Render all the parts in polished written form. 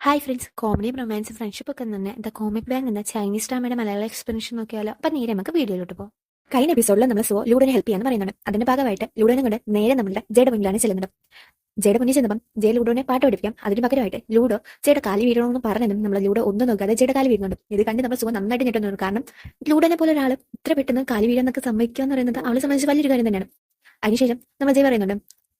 Hi friends, കോമഡിയും റൊമാൻസും friendship ഒക്കെ നിന്ന് the comic bank എന്ന ചൈനീസ് ഡ്രാമയുടെ മലയാള എക്സ്പ്ലനേഷൻ നോക്കിയാലോ? അപ്പം നേരെ നമുക്ക് വീഡിയോയിലോട്ട് പോകും. കഴിഞ്ഞ എപ്പിസോഡിൽ നമ്മൾ ലൂഡോനെ ഹെൽപ്പ് ചെയ്യാന്ന് പറയുന്നുണ്ട്. അതിന്റെ ഭാഗമായിട്ട് ലൂഡോനെ കൊണ്ട് നേരെ നമ്മുടെ ജയുടെ മുന്നിലാണ് ചെല്ലുന്നത്. ജയുടെ മുന്നിൽ ചെന്നപ്പം ജയ ലൂഡോനെ പാട്ട് പഠിപ്പിക്കാം. അതിന് പകരമായിട്ട് ലൂഡോ ജയുടെ കാലി വീഴണമെന്ന് പറഞ്ഞതും നമ്മൾ ലൂഡോ ഒന്നും നോക്കാതെ ജയുടെ കാലി വീഴുന്നുണ്ട്. ഇത് കണ്ട് നമ്മൾ സുഖം നന്നായിട്ട് ഞെട്ടുന്നുണ്ട്. കാരണം ലൂഡോനെ പോലെ ഒരാൾ ഇത്ര പെട്ടെന്ന് കാലി വീഴാന്നൊക്കെ സമ്മതിക്കുക എന്ന് പറയുന്നത് അവളെ സംബന്ധിച്ച് വലിയൊരു കാര്യം തന്നെയാണ്. അതിനുശേഷം നമ്മൾ ജയ പറയുന്നുണ്ട്,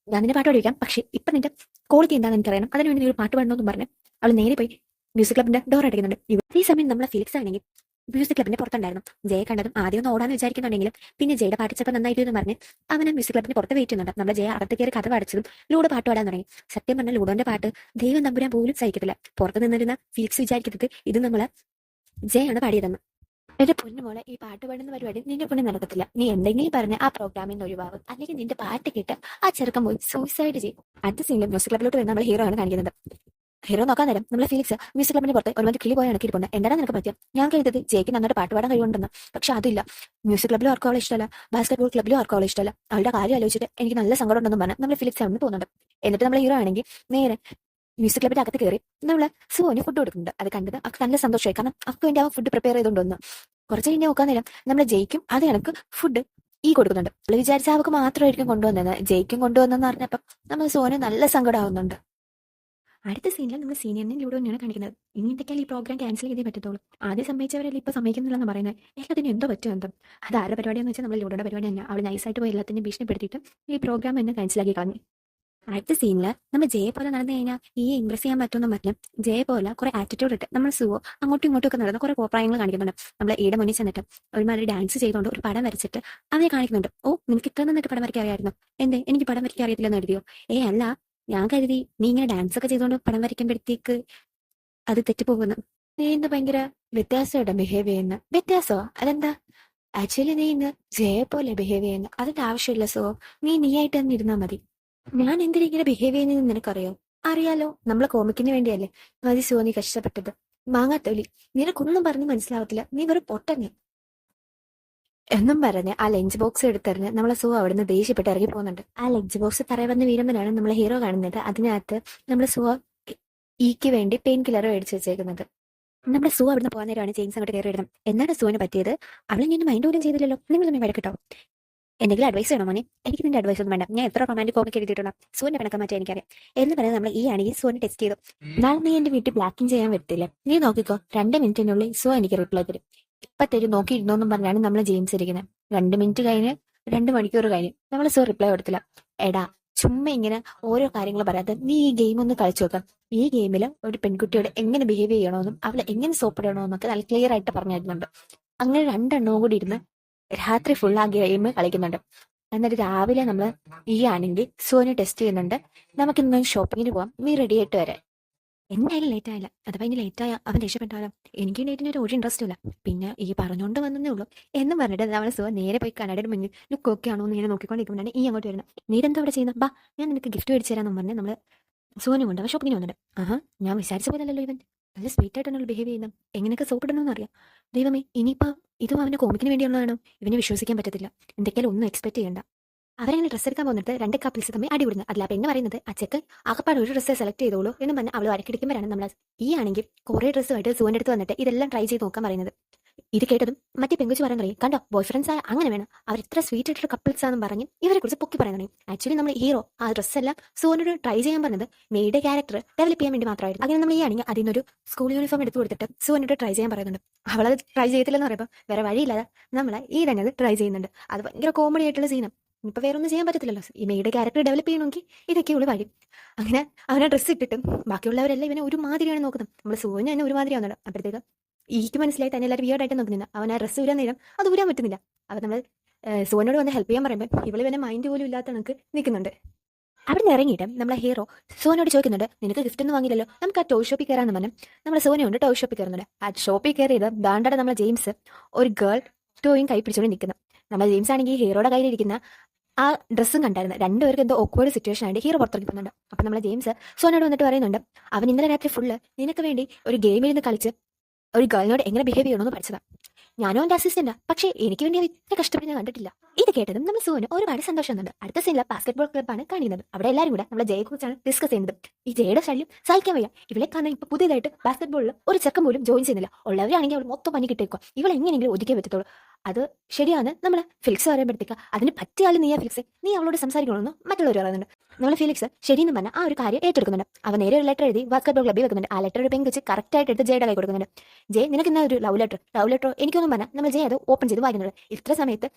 ഞാൻ നിന്റെ പാട്ട് പഠിക്കാം, പക്ഷേ ഇപ്പം നിന്റെ ക്വാളിറ്റി എന്താണെന്ന് എനിക്കറിയണം. അതിനുവേണ്ടി നീ ഒരു പാട്ട് പാടണമെന്നും പറഞ്ഞ് അവൾ നേരെ പോയി മ്യൂസിക് ക്ലബിന്റെ ഡോർ അടിക്കുന്നുണ്ട്. ഈ സമയം നമ്മളെ ഫിലിക്സ് ആണെങ്കിൽ മ്യൂസിക് ക്ലബിന്റെ പുറത്തുണ്ടായിരുന്നു. ജയ കണ്ടതും ആദ്യം ഒന്ന് ഓടാന്ന് വിചാരിക്കുന്നുണ്ടെങ്കിലും പിന്നെ ജയുടെ പാട്ട് ചിലപ്പോൾ നന്നായിട്ട് എന്ന് പറഞ്ഞ് അവനെ മ്യൂസിക് ക്ലബിന് പുറത്ത് വെയിറ്റ് ചെയ്യുന്നുണ്ട്. നമ്മുടെ ജയ അകത്ത് കയറി കഥ പഠിച്ചതും ലൂഡോ പാട്ട് പാടാൻ തുടങ്ങി. സത്യം പറഞ്ഞാൽ ലൂഡോന്റെ പാട്ട് ദൈവം തമ്പുരാൻ പോലും സഹിക്കത്തില്ല. പുറത്ത് നിന്നിരുന്ന ഫിലിക്സ് വിചാരിക്കുന്നത് ഇത് നമ്മളെ ജയാണ് പാടിയതെന്ന്. എന്റെ പൊന്നുമോളെ, ഈ പാട്ട് പാടുന്ന പരിപാടി നിന്റെ പൊണ്ണി നടക്കത്തില്ല. നീ എന്തെങ്കിലും പറഞ്ഞ് ആ പ്രോഗ്രാമിൽ നിന്ന് ഒഴിവാകും, അല്ലെങ്കിൽ നിന്റെ പാട്ട് കേട്ട് ആ ചെറുക്കം പോയി സൂയിസൈഡ് ചെയ്യും. അടുത്ത സീനിൽ മ്യൂസിക് ക്ലബിലോട്ട് വരുന്ന നമ്മൾ ഹീറോ ആണ് കാണിക്കുന്നത്. ഹീറോ നോക്കാൻ നേരം നമ്മളെ ഫിലിക്സ് മ്യൂസിക് ക്ലബിന് പുറത്ത് ഒരുപാട് കിളി പോയാണ് കിരിപ്പുണ്ട്. എന്താണ് നിനക്ക് പറ്റിയ? ഞാൻ കരുതത് ജയ്ക്ക് നന്നായിട്ട് പാട്ട് പാടാൻ കഴിവുണ്ടെന്ന്. പക്ഷെ അതില്ല. മ്യൂസിക് ക്ലബിലും ആർക്കും അവളെ ഇഷ്ടമല്ല, ബാസ്കറ്റ് ബോൾ ക്ലബിലും ആർക്കും അവളെ ഇഷ്ടമല്ല. അവളുടെ കാര്യം ആലോചിച്ചിട്ട് എനിക്ക് നല്ല സങ്കടം ഉണ്ടെന്ന് പറഞ്ഞ് നമ്മൾ ഫിലിക്സ് അവിടെ പോകുന്നുണ്ട്. എന്നിട്ട് നമ്മൾ ഹീറോ ആണെങ്കിൽ നേരെ മ്യൂസിക് ക്ലബിന്റെ അകത്ത് കയറി നമ്മള് സുവോന് ഫുഡ് കൊടുക്കുന്നുണ്ട്. അത് കണ്ടത് അവർക്ക് നല്ല സന്തോഷമായി. കാരണം അവർക്ക് വേണ്ടി അവൻ ഫുഡ് പ്രിപ്പയർ ചെയ്തുകൊണ്ടൊന്ന് കുറച്ച് കഴിഞ്ഞ് നോക്കാൻ നേരം നമ്മളെ ജയിക്കും അത് കണക്ക് ഫുഡ് കൊടുക്കുന്നുണ്ട്. അവള് വിചാരിച്ച അവർക്ക് മാത്രമായിരിക്കും കൊണ്ടുവന്നത്, ജയിക്കും കൊണ്ടുവന്നെന്ന് പറഞ്ഞപ്പം നമ്മൾ സുവോന് നല്ല സങ്കടമാവുന്നുണ്ട്. അടുത്ത സീനിൽ നമ്മൾ സീനിയറിനെ ലൂഡോ തന്നെയാണ് കാണിക്കുന്നത്. ഇങ്ങനത്തെ ഈ പ്രോഗ്രാം ക്യാൻസൽ ചെയ്തേ പറ്റത്തുള്ളൂ. ആദ്യം സമ്മതിച്ചവരല്ലേ ഇപ്പൊ സമ്മതിക്കുന്നില്ലെന്ന് പറയുന്നത്. എല്ലാത്തിനും എന്തോ പറ്റും എന്തോ. അത് ആരുടെ പരിപാടിയെന്ന് വെച്ചാൽ നമ്മൾ ലൂഡോയുടെ പരിപാടി തന്നെ. അവൾ നൈസായിട്ട് പോയി എല്ലാത്തിനും ഭീഷണിപ്പെടുത്തിയിട്ട് ഈ പ്രോഗ്രാം തന്നെ ക്യാൻസലാക്കി കളഞ്ഞു. അടുത്ത സീനില് നമ്മൾ ജയെ പോലെ നടന്നു കഴിഞ്ഞാൽ ഈ ഇംപ്രസ് ചെയ്യാൻ പറ്റുമെന്ന് പറഞ്ഞ് ജയെ പോലെ കുറെ ആറ്റിറ്റ്യൂഡ് ഇട്ട് നമ്മൾ സുവോ അങ്ങോട്ടും ഇങ്ങോട്ടും ഒക്കെ നടന്ന കുറെ കോപ്രായങ്ങൾ കാണിക്കുന്നുണ്ട്. നമ്മൾ ഈടെ മുന്നിൽ ചെന്നിട്ട് ഒരുമാതിരി ഡാൻസ് ചെയ്തുകൊണ്ട് ഒരു പടം വരച്ചിട്ട് അവരെ കാണിക്കുന്നുണ്ട്. ഓ, നിനക്ക് ഇത്ര നന്നായിട്ട് പടം വരയ്ക്കാൻ അറിയാമായിരുന്നു, എന്തേ എനിക്ക് പടം വരയ്ക്കാൻ അറിയത്തില്ലെന്ന് എഴുതിയോ? അല്ല, ഞാൻ കരുതി നീ ഇങ്ങനെ ഡാൻസ് ഒക്കെ ചെയ്തുകൊണ്ട് പടം വരയ്ക്കുമ്പോഴത്തേക്ക് അത് തെറ്റിപ്പോകുന്നു. നീ ഇന്ന് ഭയങ്കര വ്യത്യാസമായിട്ട് ബിഹേവ് ചെയ്യുന്ന. വ്യത്യാസമോ? അതെന്താ? ആക്ച്വലി നീ ഇന്ന് ജയെ പോലെ ബിഹേവ് ചെയ്യുന്നു. അതിന്റെ ആവശ്യമില്ല സോ. നീയായിട്ട് തന്നെ ഇരുന്നാൽ മതി. ഞാൻ എന്തിനാ ഇങ്ങനെ ബിഹേവ് ചെയ്യുന്നതെന്ന് നിനക്കറിയോ? അറിയാലോ, നമ്മളെ കോമിക്കിന് വേണ്ടിയല്ലേ. മതി സോ നീ കഷ്ടപ്പെട്ടത്. മാങ്ങാത്തൊലി, നിനക്കൊന്നും പറഞ്ഞ് മനസ്സിലാവത്തില്ല. നീ വെറും പൊട്ടന്നെ എന്നും പറഞ്ഞ് ആ ലഞ്ച് ബോക്സ് എടുത്തെറിഞ്ഞ് നമ്മളെ സോ അവിടുന്ന് ദേഷ്യപ്പെട്ട് ഇറങ്ങി പോകുന്നുണ്ട്. ആ ലഞ്ച് ബോക്സ് തറയിൽ വന്ന് വീഴുമ്പോഴാണ് നമ്മളെ ഹീറോ കാണുന്നത്. അതിനകത്ത് നമ്മളെ സോ ഈക്ക് വേണ്ടി പെയിൻ കില്ലർ മേടിച്ച് വെച്ചേക്കുന്നത്. നമ്മുടെ സോ അവിടുന്ന് പോകാൻ നേരമാണ് ജെയിംസ് അങ്ങോട്ട് കയറി ഇടുന്നത്. എന്താണ് സോന് പറ്റിയത്? അവളെ ഞാൻ മൈൻഡ് പോലും ചെയ്തില്ലല്ലോ. നിങ്ങൾ തമ്മിൽ വഴക്കിട്ടോ? എന്തെങ്കിലും അഡ്വൈസ് വേണോ മോനെ? എനിക്ക് നിന്റെ അഡ്വൈസ് ഒന്നും വേണ്ട. ഞാൻ എത്ര റൊമാൻറ്റിക് കോമിക് എഴുതിയിട്ടുള്ള സോനെ പിണക്കാൻ മാറ്റാൻ എനിക്കറിയാം എന്ന് പറഞ്ഞാൽ നമ്മൾ ഈ ആണെങ്കിൽ സോനെ ടെസ്റ്റ് ചെയ്തു. നാളെ നീ എന്റെ വീട്ടിൽ ബ്ലാക്കിങ് ചെയ്യാൻ വരത്തില്ല, നീ നോക്കിക്കോ. 2 മിനിറ്റിനുള്ളിൽ സോ എനിക്ക് റിപ്ലൈ തരും. ഇപ്പൊ തരും, നോക്കിയിരുന്നോന്നും പറഞ്ഞാണ് നമ്മൾ ജെയിംസ് ഇരിക്കുന്നത്. 2 മിനിറ്റ് കഴിഞ്ഞ് 2 മണിക്കൂർ കഴിഞ്ഞ് നമ്മൾ സോ റിപ്ലൈ കൊടുത്തില്ല. എടാ, ചുമ്മാ ഇങ്ങനെ ഓരോ കാര്യങ്ങൾ പറയാതെ നീ ഈ ഗെയിം ഒന്ന് കളിച്ചു നോക്കാം. ഈ ഗെയിമിൽ ഒരു പെൺകുട്ടിയോട് എങ്ങനെ ബിഹേവ് ചെയ്യണമെന്നും അവളെ എങ്ങനെ സോപ്പിടണമെന്നൊക്കെ നല്ല ക്ലിയർ ആയിട്ട് പറഞ്ഞു തരുന്നുണ്ട്. അങ്ങനെ 2 എണ്ണവും കൂടി ഇരുന്ന് രാത്രി ഫുൾ ആ ഗെയിം കളിക്കുന്നുണ്ട്. എന്നിട്ട് രാവിലെ നമ്മൾ ഈ ആണെങ്കിൽ സോനെ ടെസ്റ്റ് ചെയ്യുന്നുണ്ട്. നമുക്ക് ഇന്ന് ഷോപ്പിങ്ങിന് പോവാം, നീ റെഡി ആയിട്ട് വരാൻ. എന്തായാലും ലേറ്റ് ആയില്ല. അഥവാ ഇനി ലേറ്റ് ആയാൽ അവൻ രക്ഷപ്പെട്ടാലോ? എനിക്ക് ഡേറ്റിന് ഒരു ഇൻട്രസ്റ്റും ഇല്ല. പിന്നെ ഈ പറഞ്ഞുകൊണ്ട് വന്നേ ഉള്ളൂ എന്നും പറഞ്ഞിട്ട് നമ്മൾ സോ നേരെ പോയി കണ്ണടയുടെ മുന്നിൽ ലുക്ക് ഓക്കെ ആണോ എന്ന് ഇങ്ങനെ നോക്കിക്കൊണ്ടിരിക്കുമ്പോഴാണ് ഈ അങ്ങോട്ട് വരുന്നത്. നീ എന്താ അവിടെ ചെയ്യുന്നത്? ബാ, ഞാൻ നിനക്ക് ഗിഫ്റ്റ് മേടിച്ചു തരാമെന്ന് പറഞ്ഞ് നമ്മൾ സോനും കൊണ്ട് അവൻ ഷോപ്പിങ്ങിന് വന്നിട്ട്. ആഹാ, ഞാൻ വിചാരിച്ച പോലല്ലോ ഇവൻ. നല്ല സ്വീറ്റ് ആയിട്ടാണ് ബിഹേവ് ചെയ്യുന്നത്. എങ്ങനെയൊക്കെ സോപ്പിടണമെന്ന് അറിയാം. ദൈവമേ, ഇനിയിപ്പോ ഇതും അവന്റെ കോമിക്കിന് വേണ്ടിയുള്ളതാണോ? ഇവനെ വിശ്വസിക്കാൻ പറ്റത്തില്ല. എന്തൊക്കെയാലും ഒന്നും എക്സ്പെക്ട് ചെയ്യണ്ട. അവരങ്ങനെ ഡ്രസ്സ് എടുക്കാൻ പോകുന്നിട്ട് 2 കപ്പിൾസ് തമ്മിൽ അടിവിടുന്നത്. അതിൽ പെണ്ണ് പറയുന്നത് അച്ചക്ക് ആകപ്പാട് ഒരു ഡ്രസ്സ് സെലക്ട് ചെയ്തോളൂ എന്ന് പറഞ്ഞ് അവൾ വരക്കിടിക്കുമ്പോഴാണ് നമ്മൾ ഈ ആണെങ്കിൽ കുറെ ഡ്രസ്സുമായിട്ട് സുവന്റെ അടുത്ത് വന്നിട്ട് ഇതെല്ലാം ട്രൈ ചെയ്ത് നോക്കാൻ പറയുന്നത്. ഇത് കേട്ടതും മറ്റേ പെങ്കുച്ച് പറയാൻ തുടങ്ങി, കണ്ടോ ബോയ് ഫ്രണ്ട്സ് ആയ അങ്ങനെ വേണം, അവർ ഇത്ര സ്വീറ്റ് ആയിട്ടുള്ള കപ്പിൾസ് ആണെന്ന് പറഞ്ഞ് ഇവരെ കുറിച്ച് പൊക്കി പറയാൻ തുടങ്ങി. ആക്ച്വലി നമ്മൾ ഹീറോ ആ ഡ്രസ്സ് എല്ലാം സുവനോട് ട്രൈ ചെയ്യാൻ പറഞ്ഞത് മെയ്ഡ് ക്യാരക്ടർ ഡെവലപ്പ് ചെയ്യാൻ വേണ്ടി മാത്രമായിരുന്നു. അങ്ങനെ നമ്മൾ ഈ ആണെങ്കിൽ അതിനൊരു സ്കൂൾ യൂണിഫോം എടുത്തു കൊടുത്തിട്ട് സുവനോട് ട്രൈ ചെയ്യാൻ പറയുന്നുണ്ട്. അവളത് ട്രൈ ചെയ്തില്ലെന്ന് പറയുമ്പോൾ വേറെ വഴിയില്ലാതെ നമ്മളെ ഈ തന്നെ അത് ട്രൈ ചെയ്യുന്നുണ്ട്. അത് ഭയങ്കര കോമഡി ആയിട്ടുള്ള സീനാണ്. ഇപ്പൊ വേറെ ഒന്നും ചെയ്യാൻ പറ്റത്തില്ലല്ലോ. ഈ മെയ്ഡ് ക്യാരക്ടർ ഡെവലപ്പ് ചെയ്യണമെങ്കിൽ ഇതൊക്കെയുള്ള വഴി. അങ്ങനെ അവനെ ഡ്രസ്സ് ഇട്ടിട്ടും ബാക്കിയുള്ളവരെല്ലാം ഇവനെ ഒരുമാതിരിയാണ് നോക്കുന്നത്. നമ്മൾ സൂര്യൻ തന്നെ ഒരുമാതിരിയാവുന്നത്. അപ്പോഴത്തേക്ക് ഈക്ക് മനസ്സിലായി തന്നെ എല്ലാവരും വിയേർഡായിട്ട് നോക്കുന്നില്ല. അവൻ ആ ഡ്രസ്സ് ഊരാൻ നേരം അത് ഊരാൻ പറ്റുന്നില്ല. അപ്പൊ നമ്മൾ സോനോട് വന്ന് ഹെൽപ്പ് ചെയ്യാൻ പറയുമ്പോൾ ഇവള് ഇവനെ മൈൻഡ് പോലും ഇല്ലാത്ത കണക്ക് നിൽക്കുന്നുണ്ട്. അവിടെ നിന്ന് ഇറങ്ങിയിട്ട് നമ്മളെ ഹീറോ സോനോട് ചോദിക്കുന്നുണ്ട്, നിനക്ക് ഗിഫ്റ്റ് ഒന്നും വാങ്ങിയില്ലല്ലോ, നമുക്ക് ആ ടോയ് ഷോപ്പിൽ കയറാന്ന് പറഞ്ഞ് നമ്മളെ സോനയുണ്ട് ടോയ് ഷോപ്പിൽ കയറുന്നുണ്ട്. ആ ഷോപ്പിൽ കയറിയത് ദാണ്ടടെ നമ്മളെ ജെയിംസ് ഒരു ഗേൾ ടോയും കൈ പിടിച്ചുകൊണ്ട് നിൽക്കുന്നു. നമ്മളെ ജെയിംസ് ആണെങ്കിൽ ഹീറോയുടെ കയ്യിലിരിക്കുന്ന ആ ഡ്രസ്സും കണ്ടായിരുന്നു. രണ്ടുപേർക്ക് എന്തോ ഓക്വേർഡ് സിറ്റുവേഷൻ ആയിട്ട് ഹീറോ പുറത്തേക്ക് പോകുന്നുണ്ട്. അപ്പൊ നമ്മളെ ജെയിംസ് സോനോട് വന്നിട്ട് പറയുന്നുണ്ട്, അവൻ ഇന്നലെ രാത്രി ഫുള്ള് നിനക്ക് വേണ്ടി ഒരു ഗെയിമിൽ നിന്ന് കളിച്ച് ഒരു ഗേളിനോട് എങ്ങനെ ബിഹേവ് ചെയ്യണമെന്ന് പഠിച്ചതാ. ഞാനും എന്റെ അസിസ്റ്റന്റാ, പക്ഷേ എനിക്ക് വേണ്ടി ഇത്ര കഷ്ടപ്പെട്ട് ഞാൻ കണ്ടിട്ടില്ല. ഇത് കേട്ടതും നമ്മൾ സോന് ഒരുപാട് സന്തോഷം വന്നുണ്ട്. അടുത്ത സീനിലെ ബാസ്കറ്റ്ബോൾ ക്ലബ്ബാണ് കാണിക്കുന്നത്. അവിടെ എല്ലാവരും കൂടെ നമ്മളെ ജയെ കുറിച്ചാണ് ഡിസ്കസ് ചെയ്യുന്നത്. ഈ ജയുടെ ശല്യം സഹിക്കാൻ വയ്യ. ഇവളെ കാണാൻ ഇപ്പൊ പുതിയതായിട്ട് ബാസ്കറ്റ്ബോളിൽ ഒരു ചെക്കൻ പോലും ജോയിൻ ചെയ്യുന്നില്ല. ഉള്ളവരാണെങ്കിൽ അവൾ മൊത്തം പണി കിട്ടിയേക്കുക. ഇവൾ എങ്ങനെയെങ്കിലും ഒതുക്കിയേ പറ്റത്തുള്ളൂ. അത് ശരിയാണ്. നമ്മളെ ഫിലിക്സ് പറയുമ്പോഴത്തേക്ക് അതിന് പറ്റിയ ആള് നീയാ ഫിലിക്സ്, നീ അവളോട് സംസാരിക്കണമെന്ന് മറ്റുള്ളവർ പറയുന്നുണ്ട്. നമ്മളെ ഫിലിക്സ് ശരിയെന്ന് പറഞ്ഞാൽ ആ ഒരു കാര്യം ഏറ്റെടുക്കുന്നുണ്ട്. അവൻ നേരെ ഒരു ലെറ്റർ എഴുതി ബാസ്കറ്റ്ബോൾ ക്ലബ്ബിൽ വെക്കുന്നുണ്ട്. ആ ലെറ്റർ ഒരു പെങ്ക് വെച്ച് കറക്റ്റ് ആയിട്ട് എടുത്ത് ജയുടെ കൈ കൊടുക്കുന്നുണ്ട്. ജയ്, നിനക്ക് ഇന്ന ഒരു ലവ് ലെറ്റർ എനിക്കൊന്നും പറഞ്ഞാൽ നമ്മൾ ജയ് അത് ഓപ്പൺ ചെയ്ത് വായിക്കുന്നുണ്ട്. ഇത്ര സമയത്ത്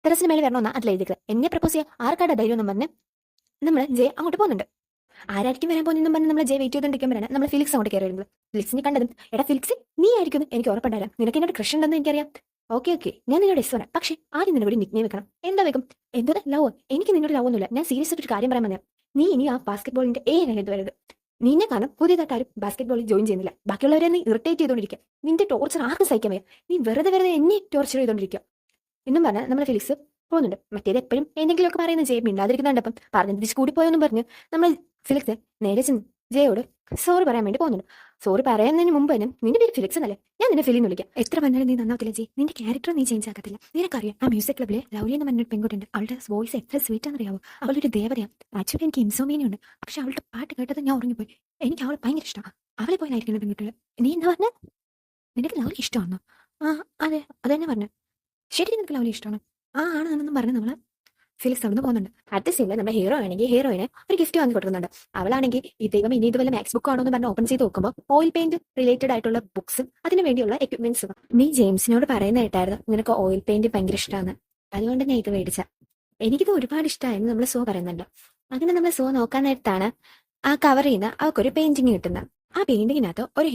ടെറസിന് മേലെ വരണമെന്നാ അതിൽ എഴുതിയത്. എന്നെ പ്രപ്പോസ് ചെയ്യാൻ ആർക്കാരുടെ ധൈര്യം എന്നും പറഞ്ഞ് നമ്മൾ ജയ് അങ്ങോട്ട് പോകുന്നുണ്ട്. ആരായിരിക്കും വരാൻ പോകുന്നതെന്നും പറഞ്ഞ് നമ്മൾ ജയ് വെയിറ്റ് ചെയ്തുകൊണ്ടിരിക്കുമ്പോഴാണ് നമ്മൾ ഫിലിക്സ് അങ്ങോട്ട് കയറി വരുന്നത്. ഫിലിക്സിനെ കണ്ടതും, എടാ ഫിലിക്സ്, നീ ആയിരിക്കും എനിക്ക് ഉറപ്പുണ്ടായിരുന്നു. നിനക്ക് എന്നോട് ക്രഷ് ഉണ്ടെന്ന് എനിക്കറിയാം. ഓക്കെ ഞാൻ നിന്നോട് ഇഷ്ടമാണ്. പക്ഷേ ആദ്യം നിന്നോട് നിക്ക് വെക്കണം. എന്താ വെക്കും? എന്തോടെ ലവ്? എനിക്ക് നിന്നോട് ലവ് ഒന്നുമില്ല. ഞാൻ സീരിയസ് ആയിട്ട് ഒരു കാര്യം പറയാൻ വന്നേ. നീ ഇനി ആ ബാസ്കറ്റ്ബോളിന്റെ രംഗത്ത് വരരുത്. നിന്നെ കാരണം പുതിയതായിട്ട് ആരും ബാസ്കറ്റ്ബോളിൽ ജോയിൻ ചെയ്യുന്നില്ല. ബാക്കിയുള്ളവരെ നീ ഇറിറ്റേറ്റ് ചെയ്തുകൊണ്ടിരിക്കുക. നിന്റെ ടോർച്ചർ ആർക്കും സഹിക്കാൻ വയ്യ. നീ വെറുതെ എന്നെ ടോർച്ചർ ചെയ്തുകൊണ്ടിരിക്കുക എന്നും പറഞ്ഞാൽ നമ്മുടെ ഫിലിക്സ് പോകുന്നുണ്ട്. മറ്റേത് എപ്പോഴും എന്തെങ്കിലുമൊക്കെ പറയുന്ന ജയ മിണ്ടാതിരിക്കുന്നുണ്ട്. അപ്പം പറഞ്ഞ് തിരിച്ച് കൂടി പോയെന്നും പറഞ്ഞ് നമ്മൾ ഫിലിക്സ് നേരെ ചെന്ന് ജയോട് സോറി പറയാൻ വേണ്ടി പോകുന്നുണ്ട്. സോറി പറയുന്നതിന് മുമ്പ് തന്നെ നിന്റെ പേര് ഫിലിക്സ് എന്നല്ലേ, ഞാൻ നിന്നെ ഫിലിന്ന് വിളിക്കാം. എത്ര പറഞ്ഞാലും നീ നന്നാവത്തില്ല ജയ്. നിന്റെ ക്യാരക്ടർ നീ ചേഞ്ച് ആക്കത്തില്ല. നിനക്കറിയാം ആ മ്യൂസിക് ക്ലബ്ബിലെ ലവ്ലി എന്ന് പറഞ്ഞൊരു പെൺകുട്ടുണ്ട്. അവളുടെ വോയിസ് എത്ര സ്വീറ്റ് ആണെന്നറിയാവോ? അവളൊരു ദേവതയാണ്. ആക്ച്വലി എനിക്ക് ഇൻസോമീനിയ ഉണ്ട്. പക്ഷെ അവളുടെ പാട്ട് കേട്ടത് ഞാൻ ഉറങ്ങിപ്പോയി. എനിക്ക് അവളെ ഭയങ്കര ഇഷ്ടമാണ്. അവളെ പോലായിരിക്കണം പെൺകുട്ടികൾ. നീ എന്താ പറഞ്ഞ? നിനക്ക് ലവ്ലി ഇഷ്ടമാണോ? ആ അതെ, അതെന്നെ പറഞ്ഞു. ശരി, നിനക്ക് ലവ്ലി ഇഷ്ടമാണ്? ആണെന്നും പറഞ്ഞ് നമ്മള് ഫിലിക്സ് അവിടുന്ന് പോകുന്നുണ്ട്. അടുത്ത സീനിൽ നമ്മുടെ ഹീറോ ആണെങ്കിൽ ഹീറോയിന് ഒരു ഗിഫ്റ്റ് വാങ്ങി കൊടുക്കുന്നുണ്ട്. അവളാണെങ്കിൽ ഇദ്ദേഹം ഇനി ഇതുപോലെ മാക്സ് ബുക്ക് ആണോ എന്ന് പറഞ്ഞ് ഓപ്പൺ ചെയ്ത് നോക്കുമ്പോൾ ഓയിൽ പെയിന്റ് റിലേറ്റഡ് ആയിട്ടുള്ള ബുക്സും അതിന് വേണ്ടിയുള്ള എക്യുപ്മെന്റ്സും. നീ ജെയിംസിനോട് പറയുന്ന കേട്ടായിരുന്നു നിനക്ക് ഓയിൽ പെയിന്റ് ഭയങ്കര ഇഷ്ടമാണ്, അതുകൊണ്ട് ഞാൻ ഇത് മേടിച്ച. എനിക്കിത് ഒരുപാട് ഇഷ്ടമായിരുന്നു നമ്മൾ സോ പറയുന്നുണ്ട്. അങ്ങനെ നമ്മൾ സോ നോക്കാൻ നേരത്താണ് ആ കവറിൽ നിന്ന് അവർക്കൊരു പെയിന്റിങ് കിട്ടുന്നത്. ആ പെയിന്റിങ്ങിനകത്ത് ഒരു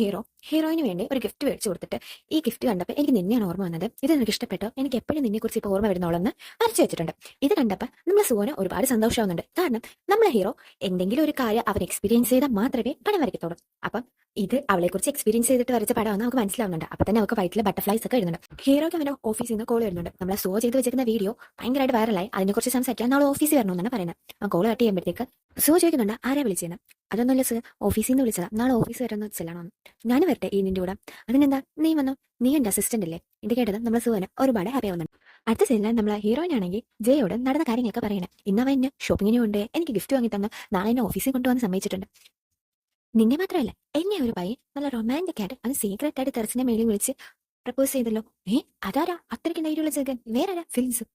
ഹീറോയിന് വേണ്ടി ഒരു ഗിഫ്റ്റ് മേടിച്ചു കൊടുത്തിട്ട്, ഈ ഗിഫ്റ്റ് കണ്ടപ്പോൾ എനിക്ക് നിന്നെയാണ് ഓർമ്മ വന്നത്. ഇത് നിനക്ക് ഇഷ്ടപ്പെട്ടോ? എനിക്ക് എപ്പോഴും നിന്നെ കുറിച്ച് ഇപ്പോൾ ഓർമ്മ വരുന്നോളെന്ന് വരച്ചു വെച്ചിട്ടുണ്ട്. ഇത് കണ്ടപ്പോൾ നമ്മൾ സോന് ഒരുപാട് സന്തോഷമാവുന്നുണ്ട്. കാരണം നമ്മളെ ഹീറോ എന്തെങ്കിലും ഒരു കാര്യം അവൻ എക്സ്പീരിയൻസ് ചെയ്താൽ മാത്രമേ പടം വരയ്ക്കത്തുള്ളൂ. അപ്പം ഇത് അവളെ കുറിച്ച് എക്സ്പീരിയൻസ് ചെയ്തിട്ട് വരച്ച പടമാണെന്ന് നമുക്ക് മനസ്സിലാവുന്നുണ്ട്. അപ്പൊ തന്നെ അവർക്ക് വൈറ്റിലെ ബട്ടർഫ്ലൈസ് ഒക്കെ എഴുതുന്നുണ്ട്. ഹീറോയ്ക്ക് അവന്റെ ഓഫീസിൽ നിന്ന് കോൾ വരുന്നുണ്ട്. നമ്മളെ സോ ചെയ്ത് വെച്ചിരുന്ന വീഡിയോ ഭയങ്കരമായിട്ട് വൈറലായി. അതിനെക്കുറിച്ച് സംസാരിക്കാൻ നാളെ ഓഫീസിൽ വരണമെന്നാണ് പറയുന്നത്. ആ കോൾ കട്ട് ചെയ്യുമ്പോഴത്തേക്ക് സോ ചോദിക്കുന്നുണ്ട്, ആരാ വിളിച്ചതെന്ന്. അതൊന്നുമില്ല സർ, ഓഫീസിൽ നിന്ന് വിളിച്ചതാ. നാളെ ഓഫീസ് വരുന്ന ചെല്ലണം. ഞാൻ വരട്ടെ ഈ നിന്റെ കൂടെ? അതിനെന്താ, നീ വന്നോ, നീ എന്റെ അസിസ്റ്റന്റ് അല്ലേ. ഇത് കേട്ടത് നമ്മളെ സുവന് ഒരുപാട് ഹാപ്പി ആവുന്നുണ്ട്. അടുത്ത സീനിൽ നമ്മളെ ഹീറോയിൻ ആണെങ്കിൽ ജയോട് നടന്ന കാര്യങ്ങളൊക്കെ പറയണേ. ഇന്ന് അവൻ എന്നെ ഷോപ്പിങ്ങിന് കൊണ്ട് എനിക്ക് ഗിഫ്റ്റ് വാങ്ങി തന്ന് നാളെ എന്നെ ഓഫീസിൽ കൊണ്ടുവന്ന് സമ്മതിച്ചിട്ടുണ്ട്. നിന്നെ മാത്രമല്ല എന്നെ ഒരു പയ്യൻ നല്ല റൊമാൻറ്റിക് ആയിട്ട് അത് സീക്രട്ട് ആയിട്ട് ടെറസിനെ മേളിൽ വിളിച്ച് പ്രപ്പോസ് ചെയ്തല്ലോ. അതാരാ അത്രയ്ക്ക് ധൈര്യമുള്ള ചെറുക്കൻ? വേറെ ഫിലിംസ്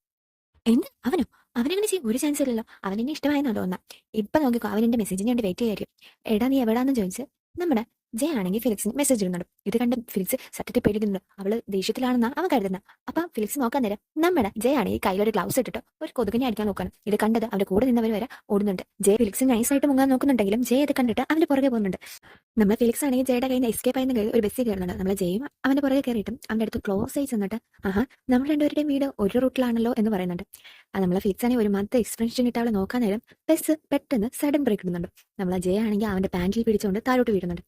എന്ത് അവനോ? അവനങ്ങനെ ചെയ്യും ഒരു ചാൻസ് ഇല്ലല്ലോ. അവനെന്നെ ഇഷ്ടമായെന്നോ തോന്നാം. ഇപ്പൊ നോക്കിക്കോ, അവൻ എന്റെ മെസ്സേജിന് വേണ്ടി വെയിറ്റ് ചെയ്യായിരിക്കും. എടാ നീ എവിടാന്ന് ചോദിച്ച് നമ്മുടെ ജയ ആണെങ്കിൽ ഫിലിക്സിന് മെസ്സേജ് ഇടുന്നുണ്ട്. ഇത് കണ്ട് ഫിലിക്സ് സത്യത്തിൽ പേടിക്കുന്നുണ്ട്. അവള് ദേഷ്യത്തിലാണെന്നാണ് അവൻ കരുതുന്നത്. അപ്പൊ ഫിലിക്സ് നോക്കാൻ നേരം നമ്മുടെ ജയ ആണെങ്കിൽ കയ്യിലൊരു ഗ്ലൗസ് ഇട്ടിട്ട് ഒരു കൊതുകിനെ അടിക്കാൻ നോക്കണം. ഇത് കണ്ടത് അവന്റെ കൂടെ നിന്നവർ വരെ ഓടുന്നുണ്ട്. ജയ ഫിലിക്സ് നൈസായിട്ട് മുങ്ങാൻ നോക്കുന്നുണ്ടെങ്കിലും ജയ ഇത് കണ്ടിട്ട് അവന്റെ പുറകെ പോകുന്നുണ്ട്. നമ്മൾ ഫിലിക്സ് ആണെങ്കിൽ ജയുടെ കയ്യിൽ നിന്ന് എസ്കേപ്പ് ആയിരുന്ന ഒരു ബസ്സിൽ കയറുന്നുണ്ട്. നമ്മളെ ജയും അവന്റെ പുറകെ കയറിയിട്ടും അവന്റെ അടുത്ത് ക്ലോസ് ആയി ചെന്നിട്ട് നമ്മൾ രണ്ടുപേരുടെയും വീട് ഒരു റൂട്ടിലാണല്ലോ എന്ന് പറയുന്നുണ്ട്. നമ്മളെ ഫിലിക്സ് ആണെങ്കിൽ ഒരു മന്ത് എക്സ്പ്രഷൻ ഇട്ട് അവളെ നോക്കാൻ നേരം ബസ് പെട്ടെന്ന് സഡൻ ബ്രേക്ക് ഇടുന്നുണ്ട്. നമ്മളെ ജയ ആണെങ്കിൽ അവന്റെ പാന്റിൽ പിടിച്ചുകൊണ്ട് താഴോട്ട് വീഴുന്നുണ്ട്.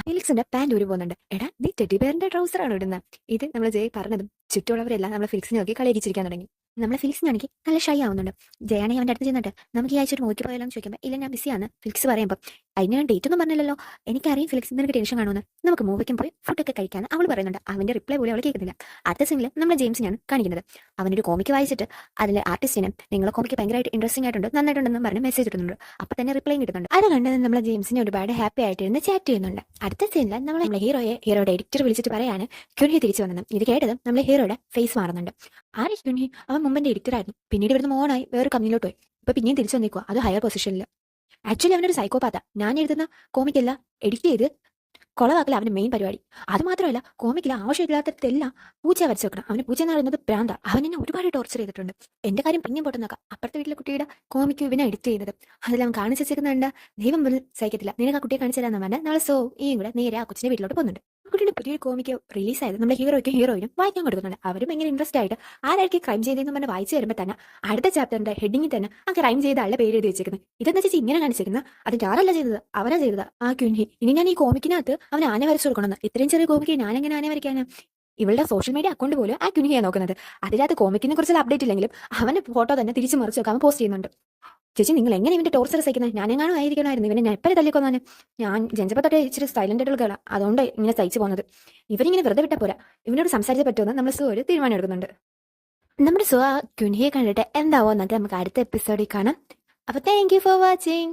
ഫിലിക്സിന്റെ പാന്റ് ഊരി പോകുന്നുണ്ട്. എടാ നീ ടെഡി ബെയറിന്റെ ട്രൗസർ ആണ് ഇടുന്നത്. ഇത് നമ്മളെ ജയ പറഞ്ഞതും ചുറ്റുമുള്ളവരെല്ലാം നമ്മളെ ഫിലിക്സിനെ നോക്കി കളിയിച്ചിരിക്കാൻ തുടങ്ങി. നമ്മളെ ഫിലിക്സിനാണെങ്കിൽ നല്ല ഷൈ ആവുന്നുണ്ട്. ജയാണെങ്കിൽ അവന്റെ അടുത്ത് ചെന്നിട്ട് നമുക്ക് ഈ ആഴ്ച ഒരു മൂക്കി പോയാലോ എന്ന് ചോദിക്കുമ്പോൾ ഇല്ല ഞാൻ ബിസിയാണ് ഫിലിക്സ് പറയുമ്പോൾ. അതിന് ഞാൻ ഡേറ്റ് ഒന്നും പറഞ്ഞില്ലല്ലോ. എനിക്കറിയാം ഫിലിക്സ് നിനക്ക് ടെൻഷൻ കാണുമെന്ന്. നമുക്ക് മൂവിക്കും പോയി ഫുഡൊക്കെ കഴിക്കാൻ അവൾ പറയുന്നുണ്ട്. അവന്റെ റിപ്ലൈ പോലും അവൾ കേൾക്കുന്നില്ല. അടുത്ത സീനിൽ നമ്മളെ ജെയിംസിനാണ് കാണിക്കുന്നത്. അവനൊരു കോമിക്ക് വായിച്ചിട്ട് അതിലെ ആർട്ടിസ്റ്റിനും നിങ്ങളെ കോമിക്ക് ഭയങ്കരമായിട്ട് ഇൻട്രസ്റ്റിംഗ് ആയിട്ടുണ്ട്, നന്നായിട്ടുണ്ടെന്ന് പറഞ്ഞ് മെസ്സേജ് ഇടുന്നുണ്ട്. അപ്പൊ തന്നെ റിപ്ലൈയും കിട്ടുന്നുണ്ട്. അത് കണ്ടത് നമ്മളെ ജെയിംസിനെ ഒരുപാട് ഹാപ്പി ആയിട്ടിരുന്ന് ചാറ്റ് ചെയ്യുന്നുണ്ട്. അടുത്ത സീനിൽ നമ്മളെ ഹീറോയുടെ എഡിറ്റർ വിളിച്ചിട്ട് പറയാണ് ക്യുൻഹി തിരിച്ചു വന്നത്. ഇത് കേട്ടതും നമ്മളെ ഹീറോയുടെ ഫേസ് മാറുന്നുണ്ട്. ആര് ക്യുൻഹി? അവൻ മുമ്പ് എന്റെ എഡിറ്റർ ആയിരുന്നു, പിന്നീട് ഇവിടുന്ന് മോണായി വേറെ കമ്പനിയിലോട്ട് പോയി. ഇപ്പൊ പിന്നെയും തിരിച്ചു വന്നേക്കുക, അത് ഹയർ പൊസിഷനിൽ. ആക്ച്വലി അവനൊരു സൈക്കോപാത്താ. ഞാൻ എഴുതുന്ന കോമിക്കെല്ലാം എഡിറ്റ് ചെയ്ത് കൊളവാക്കല അവന്റെ മെയിൻ പരിപാടി. അത് മാത്രമല്ല കോമിക്കിൽ ആവശ്യമില്ലാത്തതെല്ലാം പൂച്ച വരച്ച് വെക്കണം. അവന് പൂച്ച എന്ന് പറയുന്നത് പ്രാന്ത. അവൻ എന്നെ ഒരുപാട് ടോർച്ചർ ചെയ്തിട്ടുണ്ട്. എന്റെ കാര്യം പിന്നെയും പൊട്ടുന്നേക്കാം. അപ്പുറത്തെ വീട്ടിലെ കുട്ടിയുടെ കോമിക്ക് ഇവനെ എഡിറ്റ് ചെയ്യുന്നത് അതിൽ അവൻ കാണിച്ചു വെച്ചിരിക്കുന്നുണ്ട്. ദൈവം പോലും സഹിക്കത്തില്ല. നിനക്ക് ആ കുട്ടിയെ കാണിച്ചു തരാന്ന് പറഞ്ഞാൽ നാളെ സോ ഈയും കൂടെ നേരെ ആ കൊച്ചിന്റെ വീട്ടിലോട്ട് പോകുന്നുണ്ട്. കുട്ടിയുടെ പുതിയൊരു കോമിക്ക് റിലീസായത് നമ്മുടെ ഹീറോയിനും വായിക്കാൻ കൊടുക്കുന്നുണ്ട്. അവരും ഭയങ്കര ഇൻട്രസ്റ്റ് ആയിട്ട് ആരായിരിക്കും ക്രൈം ചെയ്തതെന്ന് പറഞ്ഞ് വായിച്ചു വരുമ്പോൾ തന്നെ അടുത്ത ചാപ്റ്ററിന്റെ ഹെഡിങ്ങിൽ തന്നെ ആ ക്രൈം ചെയ്ത ആളുടെ പേര് എഴുതി വെച്ചിരിക്കുന്നത്. ഇതെന്താ ചേച്ചി ഇങ്ങനെ കാണിച്ചിരിക്കുന്നത്? അത് ഞാനല്ല ചെയ്തത്, അവനാ ചെയ്തത്, ആ ക്യുൻഹി. ഇനി ഞാൻ ഈ കോമിക്കിനകത്ത് അവൻ ആന വരച്ചു കൊടുക്കണമെന്ന്. ഇത്രയും ചെറിയ കോമിക്ക് ഞാനെങ്ങനെ ആന വരയ്ക്കാനാ? ഇവളുടെ സോഷ്യൽ മീഡിയ അക്കൗണ്ട് പോലും ആ ക്യുൻഹിയാണ് നോക്കുന്നത്. അതിനകത്ത് കോമിക്കിനെ കുറിച്ചുള്ള അപ്ഡേറ്റ് ഇല്ലെങ്കിലും അവന്റെ ഫോട്ടോ തന്നെ തിരിച്ചു മറിച്ച് വെക്കാൻ പോസ്റ്റ് ചെയ്യുന്നുണ്ട്. ചേച്ചി നിങ്ങൾ എങ്ങനെ ഇവന്റെ ടോർച്ചർ സഹിക്കുന്നത്? ഞാനെങ്ങാനും ആയിരിക്കണമായിരുന്നു ഇവനെ ഞാൻ എപ്പോഴും തല്ലിക്കൊന്നാണ്. ഞാൻ ജനിച്ചപ്പോൾ തൊട്ടേ ഇച്ചിരി സൈലന്റ് ആയിട്ടുള്ള കേളാ, അതുകൊണ്ട് ഇങ്ങനെ സഹിച്ചു പോകുന്നത്. ഇവരിങ്ങനെ വെറുതെ വിട്ടാൽ പോരാ, ഇവനോട് സംസാരിച്ചേ പറ്റുമെന്ന് നമ്മൾ സു ഒരു തീരുമാനം എടുക്കുന്നുണ്ട്. നമ്മുടെ സു ആ കുനിയെ കണ്ടിട്ട് എന്താവോ എന്നൊക്കെ നമുക്ക് അടുത്ത എപ്പിസോഡിൽ കാണാം. അപ്പൊ താങ്ക് യു ഫോർ വാച്ചിങ്.